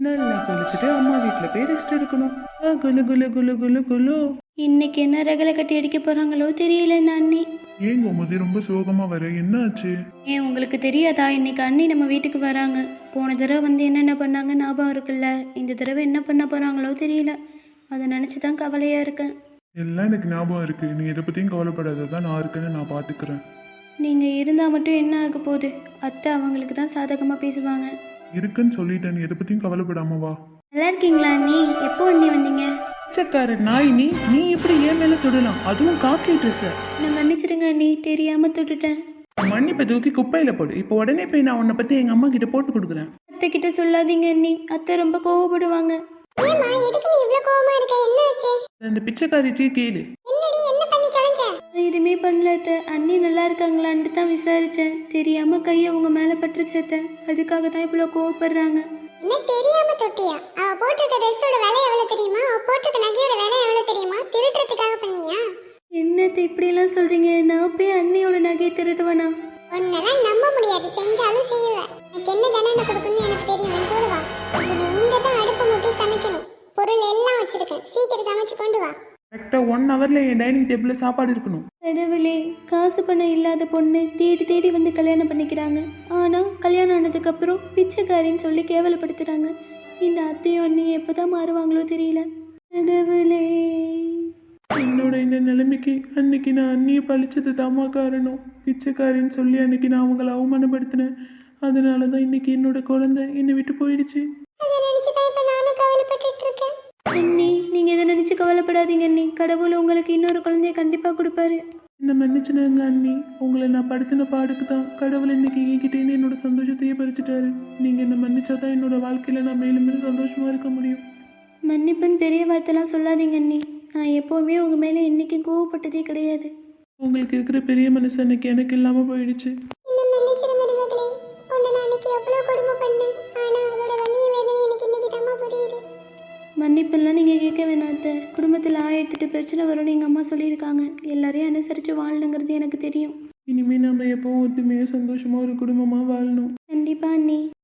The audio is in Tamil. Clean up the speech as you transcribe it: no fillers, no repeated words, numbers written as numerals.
நல்லா குளிச்சுட்டு அம்மா வீட்டில் போய் ரெஸ்ட் எடுக்கணும். குலு குலு குலு குலு குலு. இன்னைக்கு என்ன ரகலை கட்டி அடிக்க போறாங்களோ தெரியல இந்த அண்ணி. ஏன் கோமதி ரொம்ப சோகமா வர, என்ன ஆச்சு? ஏன் உங்களுக்கு தெரியாதா, இன்னைக்கு அண்ணி நம்ம வீட்டுக்கு வராங்க. போன தடவை வந்து என்னென்ன பண்ணாங்க ஞாபகம் இருக்குல்ல, இந்த தடவை என்ன பண்ண போறாங்களோ தெரியல. அதை நினச்சி தான் கவலையா இருக்கேன். எல்லாம் எனக்கு ஞாபகம் இருக்கு, நீ எதை பத்தியும் கவலைப்படாததான், நான் இருக்கேன்னு நான் பாத்துக்கிறேன். நீங்க இருந்தா மட்டும் என்ன ஆக போகுது? அத்தை அவங்களுக்கு தான் சாதகமா பேசுவாங்க. இருக்குன்னு சொல்லிட்டேன், நீ எதை பத்தியும் கவலைப்படாம வா. நல்லா இருக்கீங்களா அண்ணி? எப்போ அண்ணி வந்தீங்க? பிச்சைக்கார நாய் நீ எப்படி ஏன் மேல தொடலாம், அதுவும் காஸ்ட்லி ட்ரெஸ். நான் மன்னிச்சிடுங்க அண்ணி, தெரியாம தொட்டுட்டேன். மன்னிப்பை தூக்கி குப்பையில போடு. இப்போ உடனே போய் நான் உன்னை பத்தி எங்க அம்மா கிட்ட போட்டு கொடுக்குறேன். அத்தை கிட்ட சொல்லாதீங்க அண்ணி, அத்தை ரொம்ப கோவப்படுவாங்க. அந்த பிச்சைக்காரிட்டே கேளு. எதுவுமே பண்ணல அத்தை. அண்ணி நல்லா இருக்காங்களான்ட்டு தான் விசாரிச்சேன். தெரியாம கை அவங்க மேல பட்டுருச்சு அத்தை. அதுக்காக தான் இவ்வளோ கோவப்படுறாங்க. என்ன தெரியாம தொட்டியா? அவ போட்டிருக்க ட்ரெஸ்ஸோட விலை எவ்வளவு தெரியுமா? அவ போட்டிருக்க நகையோட விலை எவ்வளவு தெரியுமா? திருடுறதுக்காக பண்ணியா? என்னத்தை இப்படியெல்லாம் சொல்றீங்க? நான் போய் அண்ணியோட நகையை திருடுவேனா? உன்னெல்லாம் நம்ப முடியாது, செஞ்சாலும் செய்வேன். எனக்கு என்ன தண்டனை கொடுக்கணும்னு எனக்கு தெரியும். நீ கூட வா. இனி இங்க தான் அடுப்பு மூட்டி சமைக்கணும். பொருள் எல்லாம் வச்சிருக்கேன், சீக்கிரம் சமைச்சு கொண்டு வா. கரெக்டாக 1 ஹவர்ல என் டைனிங் டேபிளில் சாப்பாடு இருக்கணும். கடவுளே, காசு பணம் இல்லாத பொண்ணு தேடி தேடி வந்து கல்யாணம் பண்ணிக்கிறாங்க. ஆனால் கல்யாணம் ஆனதுக்கு அப்புறம் பிச்சைக்காரின்னு சொல்லி கேவலப்படுத்துறாங்க. இந்த அத்தையும் அண்ணியும் எப்போதான் மாறுவாங்களோ தெரியல. கடவுளே, என்னோட இந்த நிலைமைக்கு அன்னைக்கு நான் அண்ணியை பழிச்சது தாமா காரணம். பிச்சைக்காரின்னு சொல்லி அன்னைக்கு நான் அவங்கள அவமானப்படுத்தினேன். அதனால தான் இன்னைக்கு என்னோட குழந்தை என்னை விட்டு போயிடுச்சு. அதை நினைச்சுதான் இப்ப நானும் கவலைப்பட்டுட்டு இருக்கேன். அண்ணி நீங்க இதை நினைச்சு கவலைப்படாதீங்க அண்ணி. கடவுள் உங்களுக்கு இன்னொரு குழந்தைய கண்டிப்பா கொடுப்பாரு. என்ன மன்னிச்சுனாங்க அண்ணி. உங்களை நான் படுத்தின பாடுக்கு தான் கடவுள் இன்னைக்கு என்கிட்டேன்னு என்னோட சந்தோஷத்தையே பறிச்சுட்டாரு. நீங்க என்ன மன்னிச்சாதான் என்னோட வாழ்க்கையில நான் மேலும் மேலும் சந்தோஷமா இருக்க முடியும். மன்னிப்புன்னு பெரிய வார்த்தைலாம் சொல்லாதீங்க அண்ணி. நான் எப்போவுமே உங்க மேலே இன்னைக்கும் கோவப்பட்டதே கிடையாது. உங்களுக்கு இருக்கிற பெரிய மனசு அன்னைக்கு எனக்கு இல்லாம போயிடுச்சு. என்ன மன்னிச்சிரு மருமகளே. உன்னை நான் அன்னைக்கு எவ்வளவு கொடுமை பண்ணேன். ஆனா அதோட வலிய வேதனை எனக்கு இன்னைக்கு தான் புரியுது. மன்னிப்பெல்லாம் நீங்கள் கேட்க வேணாம் அத்தை. குடும்பத்தில் 1008 பிரச்சனை வரும்னு எங்கள் அம்மா சொல்லியிருக்காங்க. எல்லாரையும் அனுசரித்து வாழணுங்கிறது எனக்கு தெரியும். இனிமே நம்ம எப்பவும் ஒத்துமையா சந்தோஷமா ஒரு குடும்பமா வாழணும். கண்டிப்பாக அண்ணி.